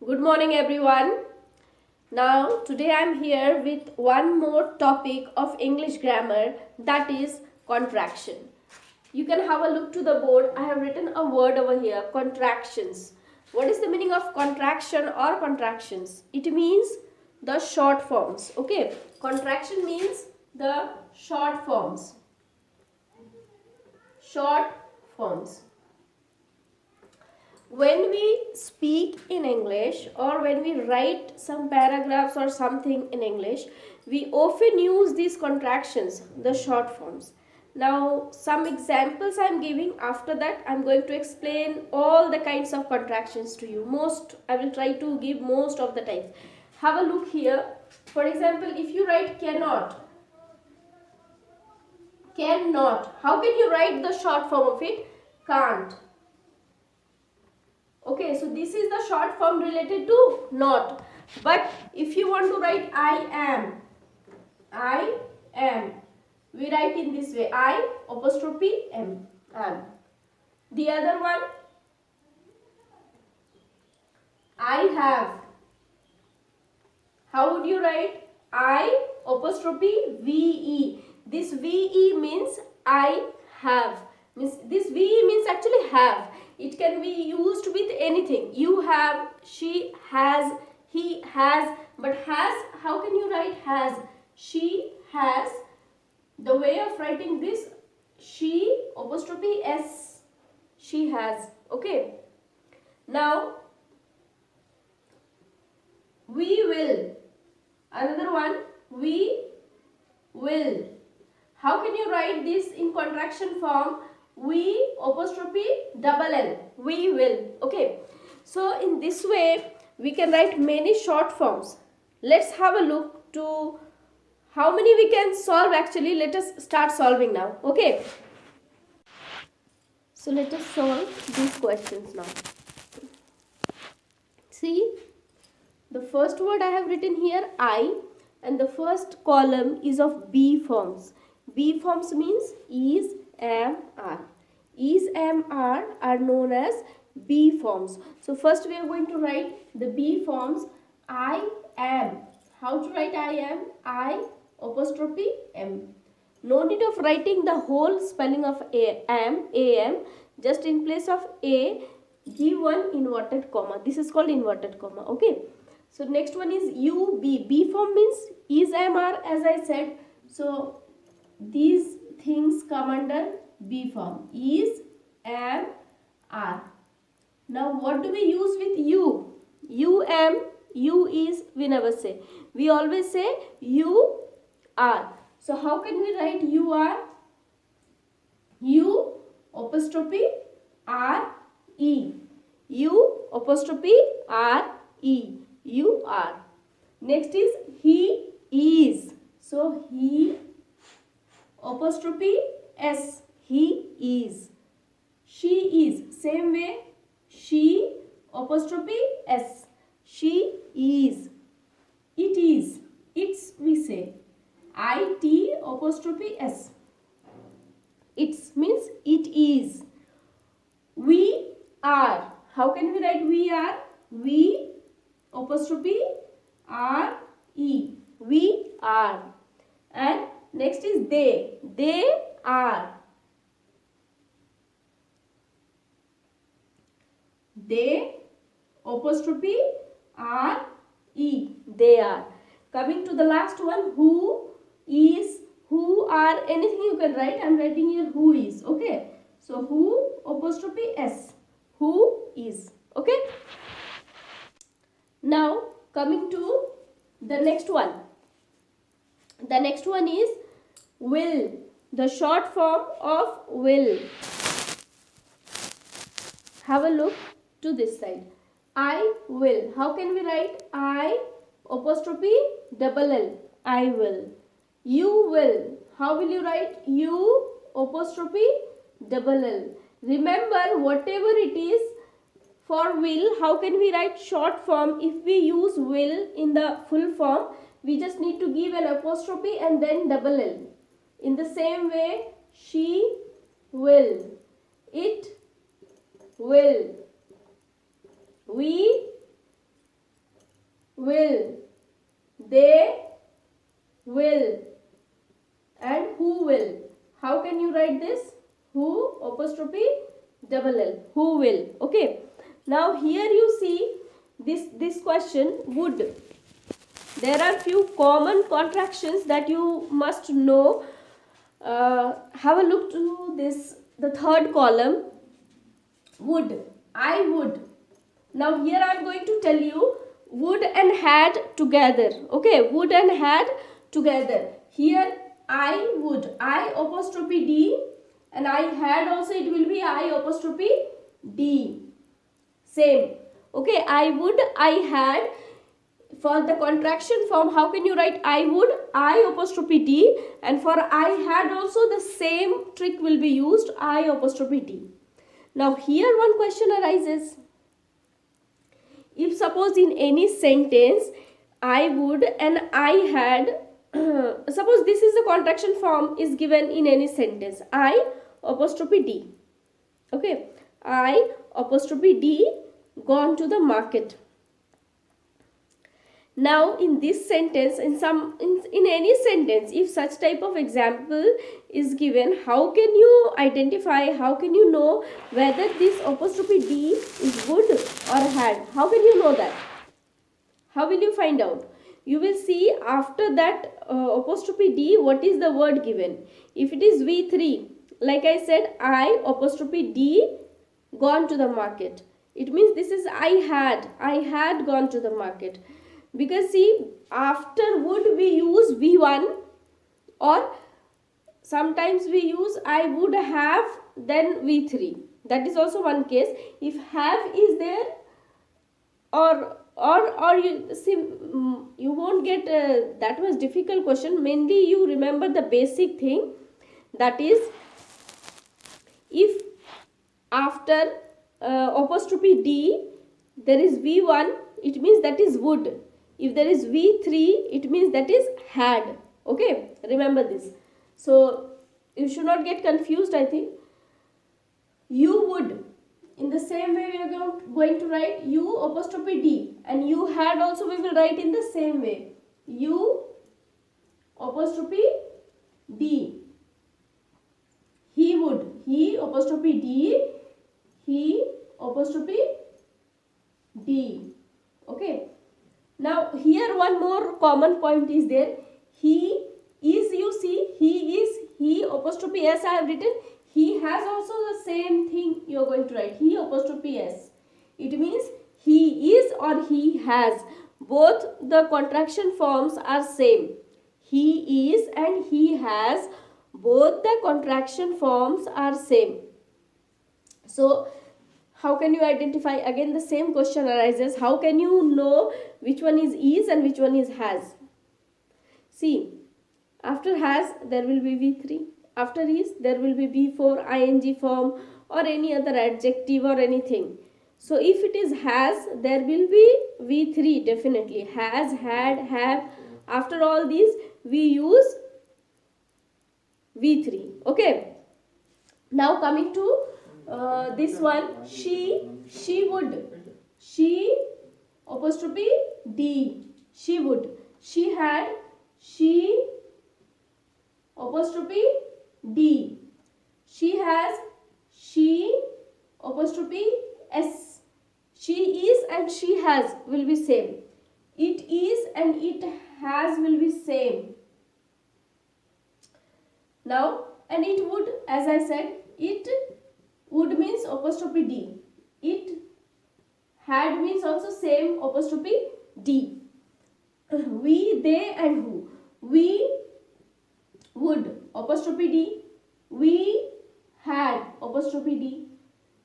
Good morning, everyone. Now, today I am here with one more topic of English grammar, that is contraction. You can have a look to the board. I have written a word over here, contractions. What is the meaning of contraction or contractions? It means the short forms. Okay, contraction means the short forms. Short forms. When we speak in English or when we write some paragraphs or something in English, we often use these contractions, the short forms. Now, some examples I am giving. After that, I am going to explain all the kinds of contractions to you. I will try to give most of the times. Have a look here. For example, if you write cannot, how can you write the short form of it? Can't. Okay, so this is the short form related to not. But if you want to write I am, we write in this way, I apostrophe am. The other one, I have. How would you write? I apostrophe VE. This VE means I have. This VE means actually have. It can be used with anything. You have, she has, he has. But has, how can you write has? She has. The way of writing this, she apostrophe S. She has. Okay. Now, we will. Another one, we will. How can you write this in contraction form? We apostrophe double L. We will. Okay. So in this way, we can write many short forms. Let's have a look to how many we can solve actually. Let us start solving now. Okay. So let us solve these questions now. See, the first word I have written here, I, and the first column is of be forms. Be forms means is, am, are. Is, am, are known as be forms. So first we are going to write the be forms. I am. How to write I am? I apostrophe am. No need of writing the whole spelling of am. Just in place of a, give one inverted comma. This is called inverted comma. Okay. So next one is you, be. Be form means is, am, are, as I said. So these things come under be form. Is, am, are. Now what do we use with you? You, am, you is, we never say. We always say you are. So how can we write you are? You apostrophe are e. You apostrophe are e. You are. Next is he is. So he apostrophe s. He is. She is. Same way. She apostrophe s. She is. It is. It's we say. IT apostrophe s. It means it is. We are. How can we write we are? We apostrophe are e. We are. And next is they. They are. They apostrophe are e. They are. Coming to the last one, who is, who are, anything you can write. I am writing here who is. Okay. So who apostrophe s. Who is. Okay. Now coming to the next one. The next one is will. The short form of will. Have a look to this side. I will. How can we write? I apostrophe double L. I will. You will. How will you write? You apostrophe double L. Remember, whatever it is for will, how can we write short form? If we use will in the full form, we just need to give an apostrophe and then double L. In the same way, she will. It will. We will, they will, and who will. How can you write this? Who apostrophe double L, who will. Okay, now here you see this question, would. There are few common contractions that you must know. Have a look to this, the third column, would, I would. Now here I am going to tell you would and had together. Okay, would and had together. Here I would, I apostrophe D, and I had also, it will be I apostrophe D. Same. Okay, I would, I had. For the contraction form, how can you write I would, I apostrophe D, and for I had also the same trick will be used, I apostrophe D. Now here one question arises. If suppose in any sentence I would and I had, suppose this is the contraction form is given in any sentence, I apostrophe D. Okay, I apostrophe D gone to the market. Now in this sentence, in any sentence, if such type of example is given, how can you identify, how can you know whether this apostrophe D is would or had? How can you know that? How will you find out? You will see after that apostrophe D, what is the word given. If it is V3, like I said, I apostrophe D gone to the market, it means this is I had gone to the market. Because see, after would we use V1, or sometimes we use I would have then V3. That is also one case. If have is there, or you see, you won't get that much difficult question. Mainly you remember the basic thing, that is, if after apostrophe D there is V1, it means that is would. If there is V3, it means that is had. Okay, remember this. So you should not get confused. I think you would, in the same way we are going to write you apostrophe D, and you had also we will write in the same way, you apostrophe D. He would, he apostrophe D, he apostrophe D. Okay. Now here one more common point is there. He is, you see, he is, he apostrophe S I have written. He has also the same thing you are going to write, he apostrophe S. It means he is or he has. Both the contraction forms are same. He is and he has, both the contraction forms are same. So how can you identify? Again the same question arises. How can you know which one is and which one is has? See, after has there will be V3. After is there will be V4 ing form or any other adjective or anything. So if it is has, there will be V3 definitely. Has, had, have. After all these we use V3. Okay. Now coming to this one, she would, she apostrophe D, she would. She had, she apostrophe D. She has, she apostrophe S. She is and she has will be same. It is and it has will be same. Now, and it would, as I said, it would means apostrophe D. It had means also same apostrophe D. We, they and who. We would apostrophe D. We had apostrophe D.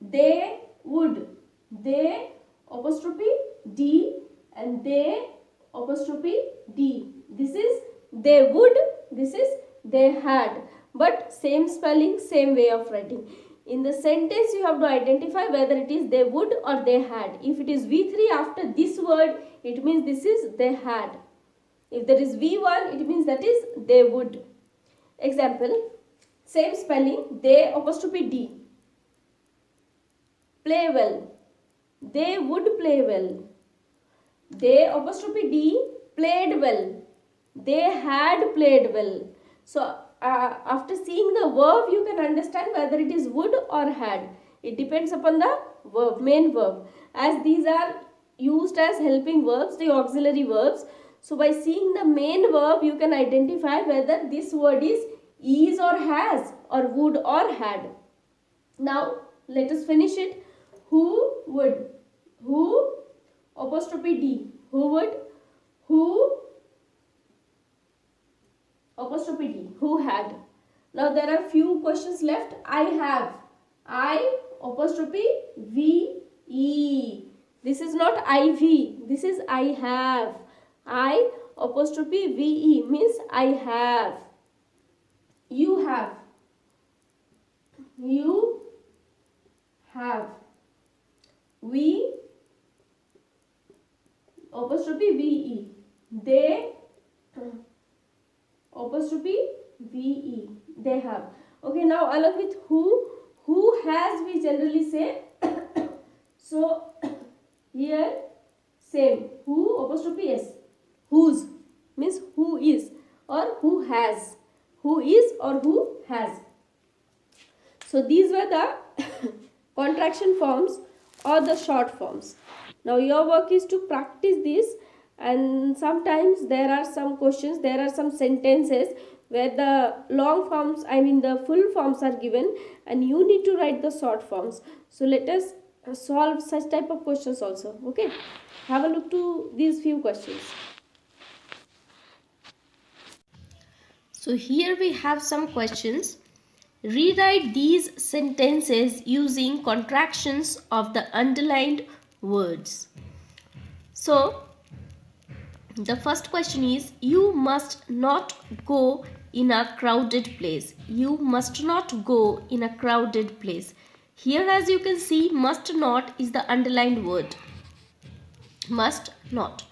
They would. They apostrophe D, and they apostrophe D. This is they would. This is they had. But same spelling, same way of writing. In the sentence you have to identify whether it is they would or they had. If it is V3 after this word, it means this is they had. If there is V1, it means that is they would. Example, same spelling, they apostrophe D. Play well. They would play well. They apostrophe D played well. They had played well. So after seeing the verb, you can understand whether it is would or had. It depends upon the verb, main verb. As these are used as helping verbs, the auxiliary verbs. So by seeing the main verb, you can identify whether this word is or has or would or had. Now let us finish it. Who would? Who apostrophe D. Who would? Who apostrophe D. Who had? Now there are few questions left. I have. I apostrophe V E. This is not IV. This is I have. I apostrophe V E means I have. You have. You have. We apostrophe V E. They apostrophe VE. They have. Okay, now along with who has we generally say. So here same. Who apostrophe S. Whose means who is or who has. Who is or who has. So these were the contraction forms or the short forms. Now your work is to practice this, and sometimes there are some questions, there are some sentences where the long forms, I mean the full forms are given and you need to write the short forms. So let us solve such type of questions also. Okay, have a look to these few questions. So here we have some questions. Rewrite these sentences using contractions of the underlined words. So the first question is, you must not go in a crowded place. You must not go in a crowded place. Here as you can see, must not is the underlined word. Must not.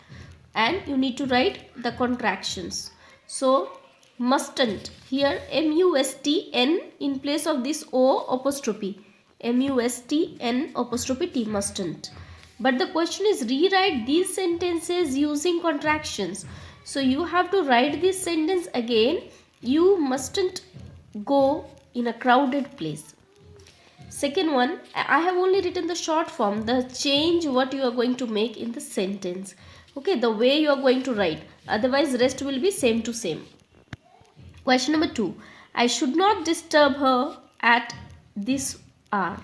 And you need to write the contractions. So mustn't. Here M-U-S-T-N in place of this O apostrophe. M-U-S-T-N apostrophe T, mustn't. But the question is, rewrite these sentences using contractions. So you have to write this sentence again. You mustn't go in a crowded place. Second one, I have only written the short form, the change what you are going to make in the sentence. Okay, the way you are going to write. Otherwise rest will be same to same. Question number 2. I should not disturb her at this hour.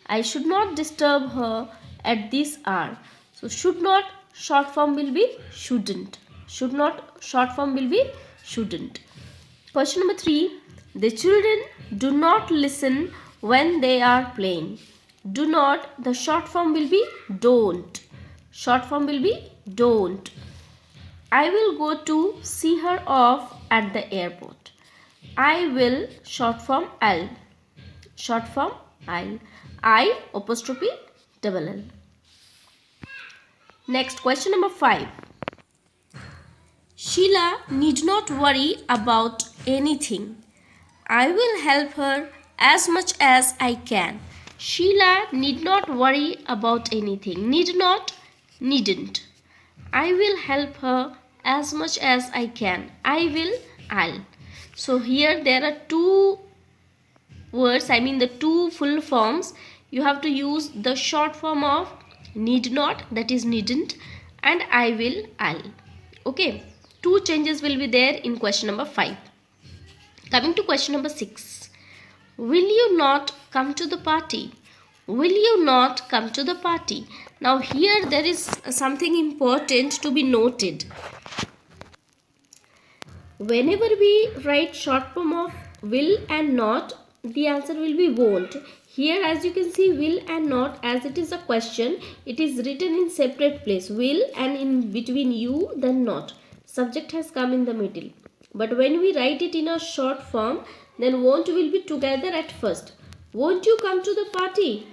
I should not disturb her at this hour. So should not, short form will be shouldn't. Should not, short form will be shouldn't. Question number 3. The children do not listen when they are playing. Do not, the short form will be don't. Short form will be don't. I will go to see her off at the airport. I will, short form I'll. Short form I'll. I apostrophe double L. Next, question number 5. Sheila need not worry about anything. I will help her as much as I can. Sheila need not worry about anything. Need not, needn't. I will help her as much as I can. I will, I'll. So here there are two words, I mean the two full forms. You have to use the short form of need not, that is needn't, and I will, I'll. Okay, two changes will be there in question number 5. Coming to question number 6. Will you not come to the party? Will you not come to the party? Now here there is something important to be noted. Whenever we write short form of will and not, the answer will be won't. Here as you can see, will and not, as it is a question, it is written in separate place. Will and in between you, then not. Subject has come in the middle. But when we write it in a short form, then won't will be together at first. Won't you come to the party?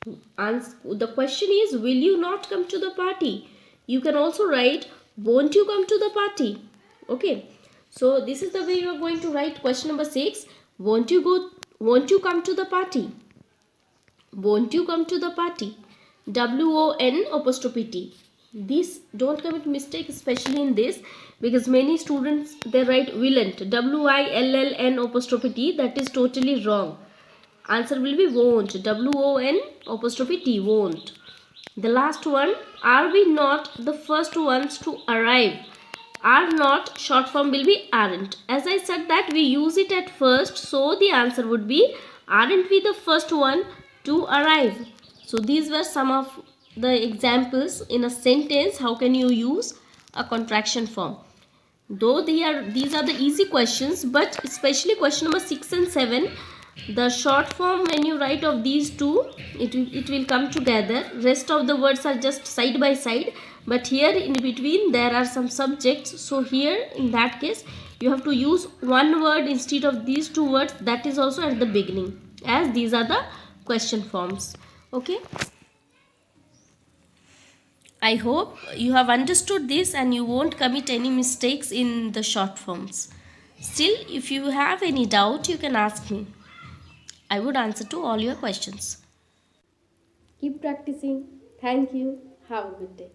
The question is, will you not come to the party? You can also write, won't you come to the party? Okay. So this is the way you are going to write question number 6. Won't you come to the party? Won't you come to the party? W-O-N apostrophe T. This, don't commit mistake especially in this, because many students they write willn't, WILLN apostrophe T. That is totally wrong. Answer will be won't, WON apostrophe T, won't. The last one, are we not the first ones to arrive? Are not short form will be aren't. As I said that we use it at first, so the answer would be aren't we the first one to arrive? So these were some of the examples in a sentence. How can you use a contraction form? Though these are the easy questions, but especially question number 6 and 7, the short form when you write of these two, it will come together. Rest of the words are just side by side, but here in between there are some subjects. So here in that case you have to use one word instead of these two words. That is also at the beginning, as these are the question forms. Okay, I hope you have understood this and you won't commit any mistakes in the short forms. Still, if you have any doubt, you can ask me. I would answer to all your questions. Keep practicing. Thank you. Have a good day.